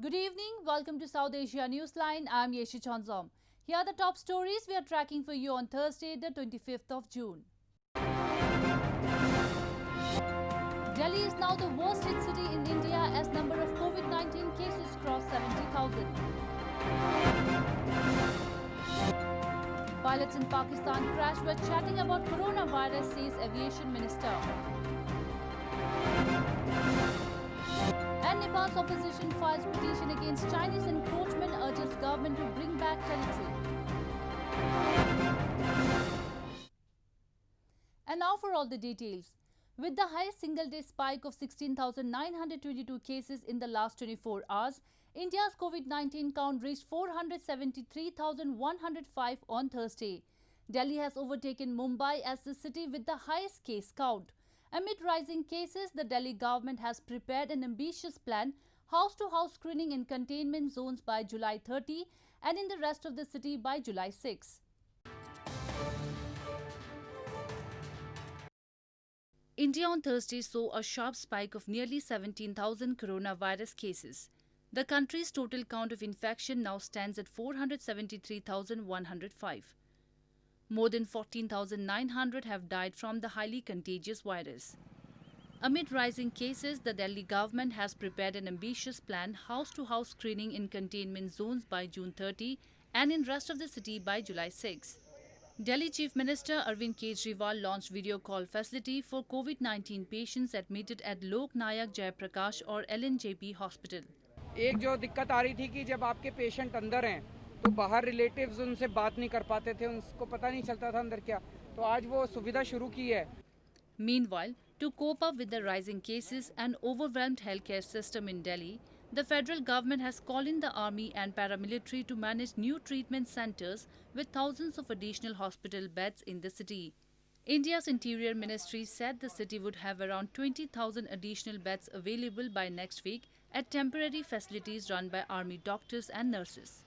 Good evening. Welcome to South Asia Newsline. I'm Yeshi Chanzom. Here are the top stories we are tracking for you on Thursday, the 25th of June. Delhi is now the worst hit city in India as number of COVID-19 cases cross 70,000. Pilots in Pakistan crash were chatting about coronavirus, says Aviation Minister. And Nepal's opposition files petition against Chinese encroachment, urges government to bring back territory. And now for all the details. With the highest single-day spike of 16,922 cases in the last 24 hours, India's COVID-19 count reached 473,105 on Thursday. Delhi has overtaken Mumbai as the city with the highest case count. Amid rising cases, the Delhi government has prepared an ambitious plan, house-to-house screening in containment zones by July 30 and in the rest of the city by July 6. India on Thursday saw a sharp spike of nearly 17,000 coronavirus cases. The country's total count of infection now stands at 473,105. More than 14,900 have died from the highly contagious virus. Amid rising cases, the Delhi government has prepared an ambitious plan, house-to-house screening in containment zones by June 30 and in rest of the city by July 6. Delhi Chief Minister Arvind Kejriwal launched video call facility for COVID-19 patients admitted at Lok Nayak Jayaprakash or LNJP hospital. एक जो दिक्कत आ रही थी कि जब आपके patient अंदर हैं तो बाहर रिलेटिव्स उनसे बात नहीं कर पाते थे, उनको पता नहीं चलता था अंदर क्या, तो आज वो सुविधा शुरू की है. Meanwhile, to cope up with the rising cases and overwhelmed healthcare system in Delhi, the federal government has called in the army and paramilitary to manage new treatment centers with thousands of additional hospital beds in the city. India's Interior Ministry said the city would have around 20,000 additional beds available by next week at temporary facilities run by army doctors and nurses.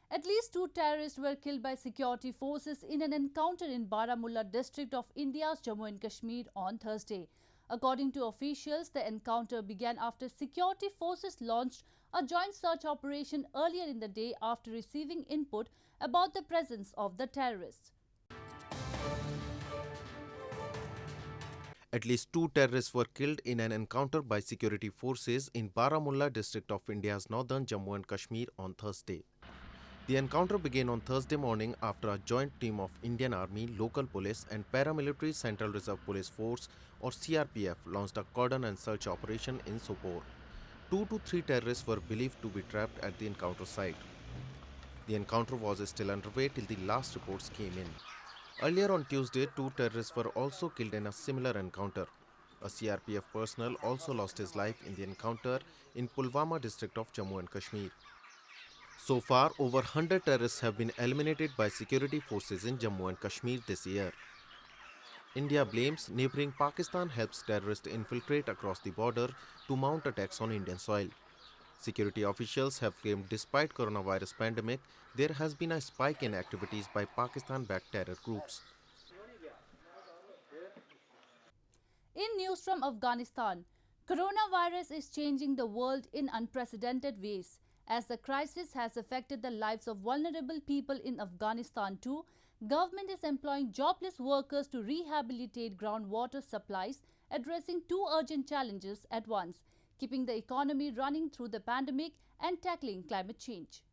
At least 2 terrorists were killed by security forces in an encounter in Baramulla district of India's Jammu and Kashmir on Thursday. According to officials, the encounter began after security forces launched a joint search operation earlier in the day after receiving input about the presence of the terrorists. At least 2 terrorists were killed in an encounter by security forces in Baramulla district of India's northern Jammu and Kashmir on Thursday. The encounter began on Thursday morning after a joint team of Indian Army, local police and paramilitary Central Reserve Police Force or CRPF launched a cordon and search operation in Sopore. 2 to 3 terrorists were believed to be trapped at the encounter site. The encounter was still underway till the last reports came in. Earlier on Tuesday, 2 terrorists were also killed in a similar encounter. A CRPF personnel also lost his life in the encounter in Pulwama district of Jammu and Kashmir. So far, over 100 terrorists have been eliminated by security forces in Jammu and Kashmir this year. India blames neighbouring Pakistan helps terrorists infiltrate across the border to mount attacks on Indian soil. Security officials have claimed despite coronavirus pandemic, there has been a spike in activities by Pakistan-backed terror groups. In news from Afghanistan, coronavirus is changing the world in unprecedented ways. As the crisis has affected the lives of vulnerable people in Afghanistan too, government is employing jobless workers to rehabilitate groundwater supplies, addressing 2 urgent challenges at once, keeping the economy running through the pandemic and tackling climate change.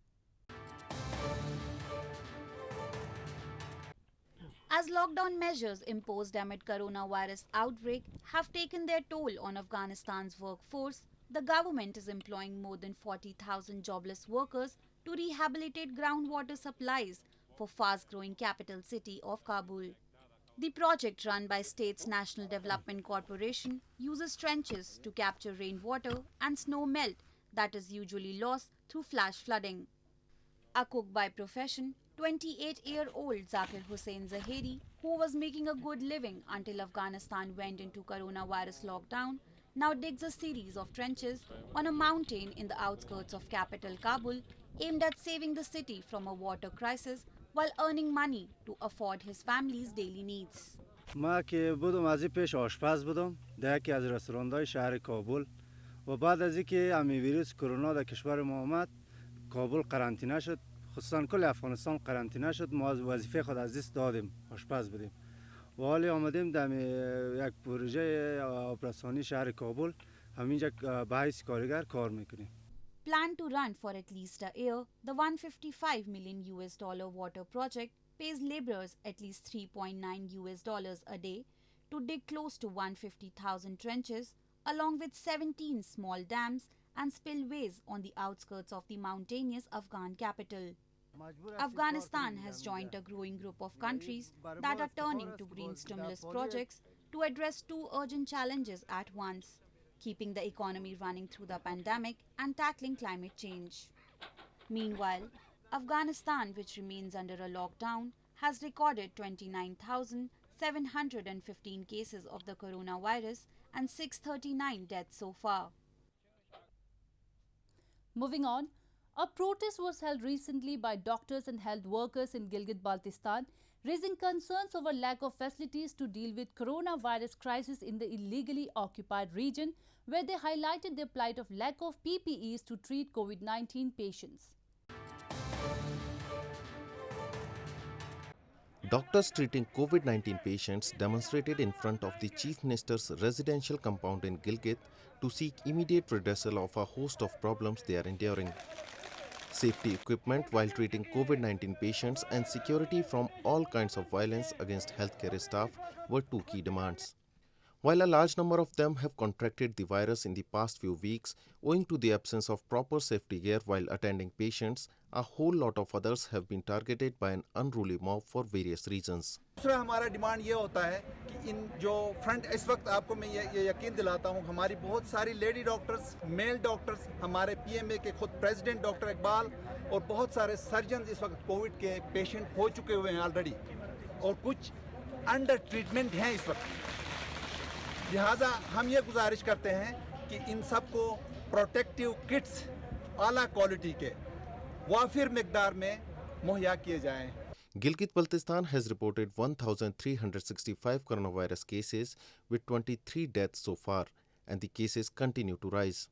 As lockdown measures imposed amid coronavirus outbreak have taken their toll on Afghanistan's workforce, the government is employing more than 40,000 jobless workers to rehabilitate groundwater supplies for fast-growing capital city of Kabul. The project, run by state's National Development Corporation, uses trenches to capture rainwater and snow melt that is usually lost through flash flooding. A cook by profession, 28-year-old Zakir Hussain Zaheri, who was making a good living until Afghanistan went into coronavirus lockdown, now digs a series of trenches on a mountain in the outskirts of capital Kabul, aimed at saving the city from a water crisis while earning money to afford his family's daily needs. ما که بودم از این پیش آشپز بودم در یکی از رستوران‌های شهر کابل و بعد از اینکه امی ویروس کرونا در کشور ما آمد کابل قرنطینه شد، خصوصا کل افغانستان قرنطینه شد. ما از وظیفه خود از دست دادیم، آشپز بودیم و حالی آمدیم در یک پروژه آپراسیونی شهر کابل همینجا به حیث کارگر کار میکنیم. Planned to run for at least a year, the $155 million water project pays laborers at least $3.9 a day to dig close to 150,000 trenches, along with 17 small dams and spillways on the outskirts of the mountainous Afghan capital. Afghanistan has joined a growing group of countries that are turning to green stimulus projects to address two urgent challenges at once: keeping the economy running through the pandemic and tackling climate change. Meanwhile, Afghanistan, which remains under a lockdown, has recorded 29,715 cases of the coronavirus and 639 deaths so far. Moving on, a protest was held recently by doctors and health workers in Gilgit Baltistan, raising concerns over lack of facilities to deal with coronavirus crisis in the illegally occupied region, where they highlighted their plight of lack of PPEs to treat COVID-19 patients. Doctors treating COVID-19 patients demonstrated in front of the Chief Minister's residential compound in Gilgit to seek immediate redressal of a host of problems they are enduring. Safety equipment while treating COVID-19 patients and security from all kinds of violence against healthcare staff were two key demands. While a large number of them have contracted the virus in the past few weeks owing to the absence of proper safety gear while attending patients, a whole lot of others have been targeted by an unruly mob for various reasons. दूसरा हमारा demand ये होता है कि इन जो front इस वक्त आपको मैं ये यकीन दिलाता हूँ, हमारी बहुत सारी लेडी डॉक्टर्स, मेल डॉक्टर्स, हमारे पीएमए के खुद प्रेसिडेंट डॉक्टर इकबाल और बहुत सारे सर्जन इस वक्त कोविड के पेशेंट हो चुके हुए हैं ऑलरेडी और कुछ अंडर ट्रीटमेंट हैं इस वक्त। लिहाजा हम ये गुजारिश करते हैं कि इन सबको प्रोटेक्टिव किट्स आला क्वालिटी के वाफिर मिकदार में मुहैया किए जाएं। Gilgit Baltistan has reported 1,365 coronavirus cases with 23 deaths so far, and the cases continue to rise.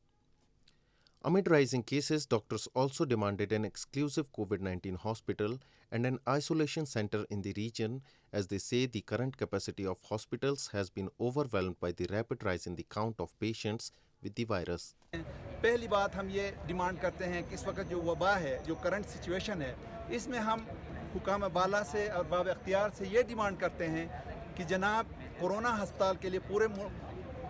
Amid rising cases, doctors also demanded an exclusive COVID-19 hospital and an isolation center in the region, as they say the current capacity of hospitals has been overwhelmed by the rapid rise in the count of patients with the virus. पहली बात हम ये demand करते हैं कि इस वक्त जो वबा है, जो करंट सिचुएशन है, इसमें हम हुकाम बाला से और बाब अख्तियार से ये डिमांड करते हैं कि जनाब कोरोना अस्पताल के लिए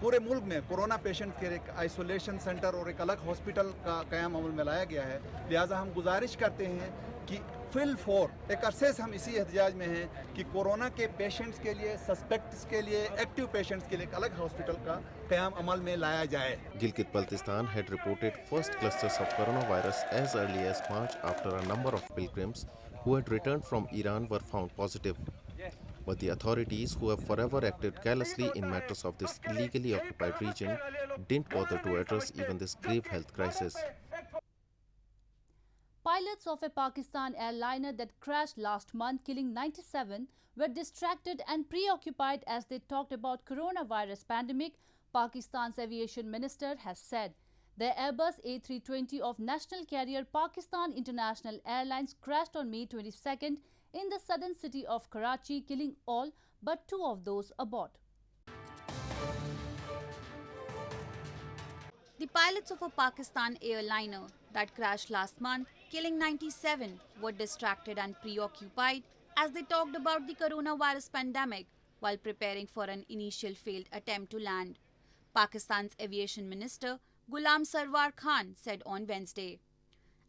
पूरे मुल्क में कोरोना पेशेंट के एक आइसोलेशन सेंटर और एक अलग हॉस्पिटल का क़याम अमल में लाया गया है। लिहाजा हम गुजारिश करते हैं कि फिल फोर एक अरसे से हम इसी एहतजाज में हैं कि कोरोना के पेशेंट्स के लिए, सस्पेक्ट्स के लिए, एक्टिव पेशेंट्स के लिए एक अलग हॉस्पिटल का क़याम अमल में लाया जाए। Gilgit Baltistan had reported first clusters of coronavirus as early as March after a number of pilgrims who had returned from Iran were found positive. But the authorities, who have forever acted carelessly in matters of this illegally occupied region, didn't bother to address even this grave health crisis. Pilots of a Pakistan airliner that crashed last month, killing 97, were distracted and preoccupied as they talked about coronavirus pandemic, Pakistan's Aviation Minister has said. The Airbus A320 of national carrier Pakistan International Airlines crashed on May 22nd in the southern city of Karachi, killing all but two of those aboard. The pilots of a Pakistan airliner that crashed last month, killing 97, were distracted and preoccupied as they talked about the coronavirus pandemic while preparing for an initial failed attempt to land. Pakistan's Aviation Minister Ghulam Sarwar Khan said on Wednesday.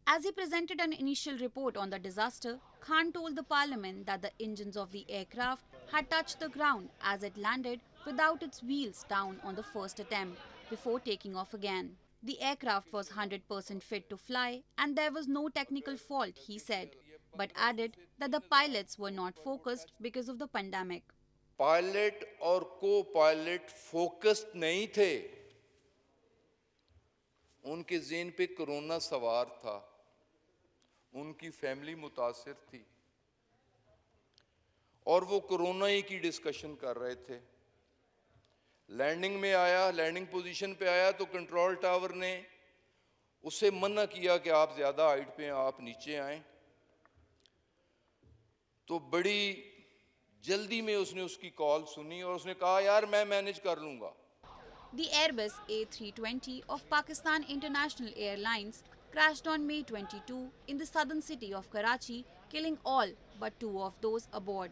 As he presented an initial report on the disaster, Khan told the parliament that the engines of the aircraft had touched the ground as it landed without its wheels down on the first attempt before taking off again. The aircraft was 100% fit to fly and there was no technical fault, he said, but added that the pilots were not focused because of the pandemic. Pilot और को pilot focused नहीं थे, उनके ज़हन पे corona सवार था, उनकी फैमिली मुतासिर थी और वो कोरोना ही की डिस्कशन कर रहे थे। लैंडिंग में आया, लैंडिंग पोजीशन पे आया तो कंट्रोल टावर ने उससे मना किया कि आप ज़्यादा हाइट पे हैं, आप नीचे आएं। तो बड़ी जल्दी में उसने उसकी कॉल सुनी और उसने कहा यार मैं मैनेज कर लूँगा। The Airbus A320 of Pakistan International Airlines crashed on May 22 in the southern city of Karachi, killing all but 2 of those aboard.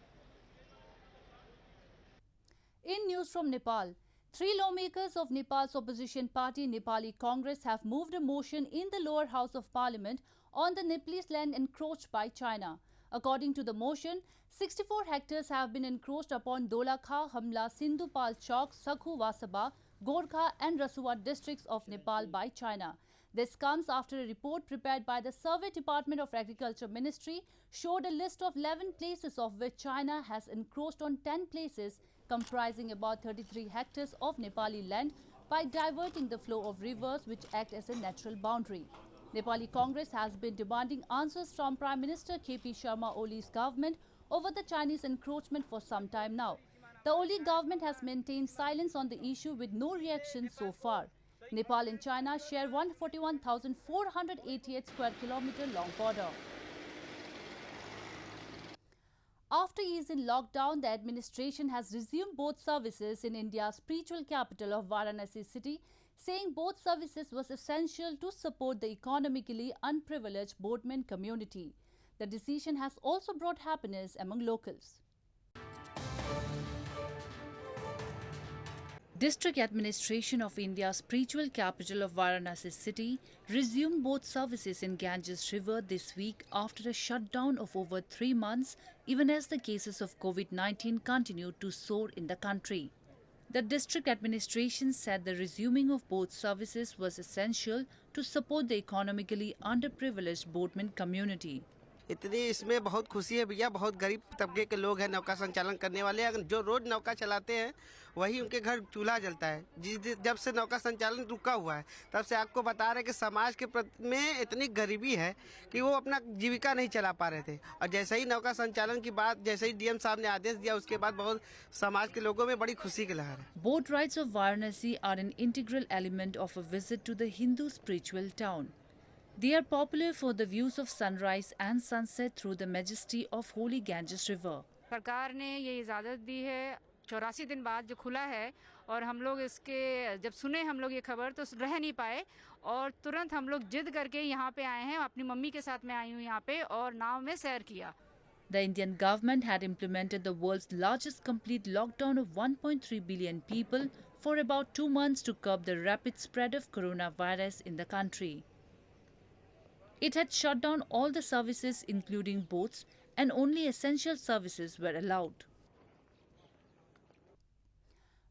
In news from Nepal, 3 lawmakers of Nepal's opposition party Nepali Congress have moved a motion in the lower house of parliament on the Nepalese land encroached by China. According to the motion, 64 hectares have been encroached upon Dolakha, Hamla, Sindhupal Chowk, Sakhu Wasaba, Gorkha and Rasuwa districts of Nepal by China. This comes after a report prepared by the Survey Department of Agriculture Ministry showed a list of 11 places of which China has encroached on 10 places comprising about 33 hectares of Nepali land by diverting the flow of rivers which act as a natural boundary. Nepali Congress has been demanding answers from Prime Minister KP Sharma Oli's government over the Chinese encroachment for some time now. The Oli government has maintained silence on the issue with no reaction so far. Nepal and China share 141,488 square kilometer long border. After easing lockdown, the administration has resumed both services in India's spiritual capital of Varanasi city, saying both services was essential to support the economically unprivileged boatman community. The decision has also brought happiness among locals. District Administration of India's spiritual capital of Varanasi city resumed both services in Ganges River this week after a shutdown of over 3 months, even as the cases of COVID-19 continued to soar in the country. The district administration said the resuming of both services was essential to support the economically underprivileged boatman community. इतनी इसमें बहुत खुशी है भैया, बहुत गरीब तबके के लोग हैं नौका संचालन करने वाले, अगर जो रोज नौका चलाते हैं वही उनके घर चूल्हा जलता है। जब से नौका संचालन रुका हुआ है तब से आपको बता रहे कि समाज के में इतनी गरीबी है कि वो अपना जीविका नहीं चला पा रहे थे, और जैसे ही नौका संचालन की बात, जैसे ही डीएम साहब ने आदेश दिया उसके बाद बहुत समाज के लोगों में बड़ी खुशी की लहर है। Boat rides of Varanasi are an integral element of a visit to the Hindu spiritual town. They are popular for the views of sunrise and sunset through the majesty of holy Ganges River. सरकार ने ये इजाज़त दी है 84 दिन बाद जो खुला है, और हम लोग इसके जब सुने हम लोग ये खबर तो रह नहीं पाए और तुरंत हम लोग जिद करके यहाँ पे आए हैं। अपनी मम्मी के साथ मैं आई हूँ यहाँ पे और नाव में सैर किया। The Indian government had implemented the world's largest complete lockdown of 1.3 billion people for about 2 months to curb the rapid spread of coronavirus in the country. It had shut down all the services including boats, and only essential services were allowed.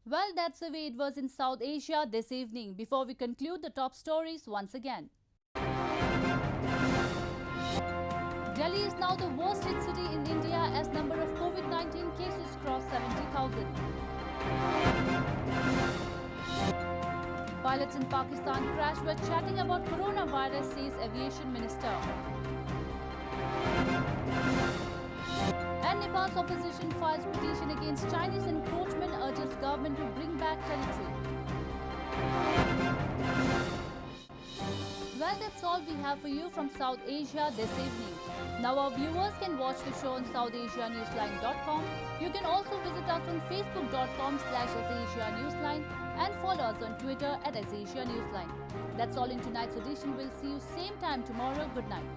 Well, that's the way it was in South Asia this evening. Before we conclude the top stories once again. Delhi is now the worst hit city in India as number of COVID-19 cases crossed 70,000. Pilots in Pakistan crash were chatting about coronavirus, says Aviation Minister. And Nepal's opposition files petition against Chinese encroachment, urges government to bring back territory. Well, that's all we have for you from South Asia this evening. Now our viewers can watch the show on SouthAsiaNewsline.com. You can also visit us on Facebook.com/AsAsiaNewsline and follow us on Twitter @AsAsiaNewsline. That's all in tonight's edition. We'll see you same time tomorrow. Good night.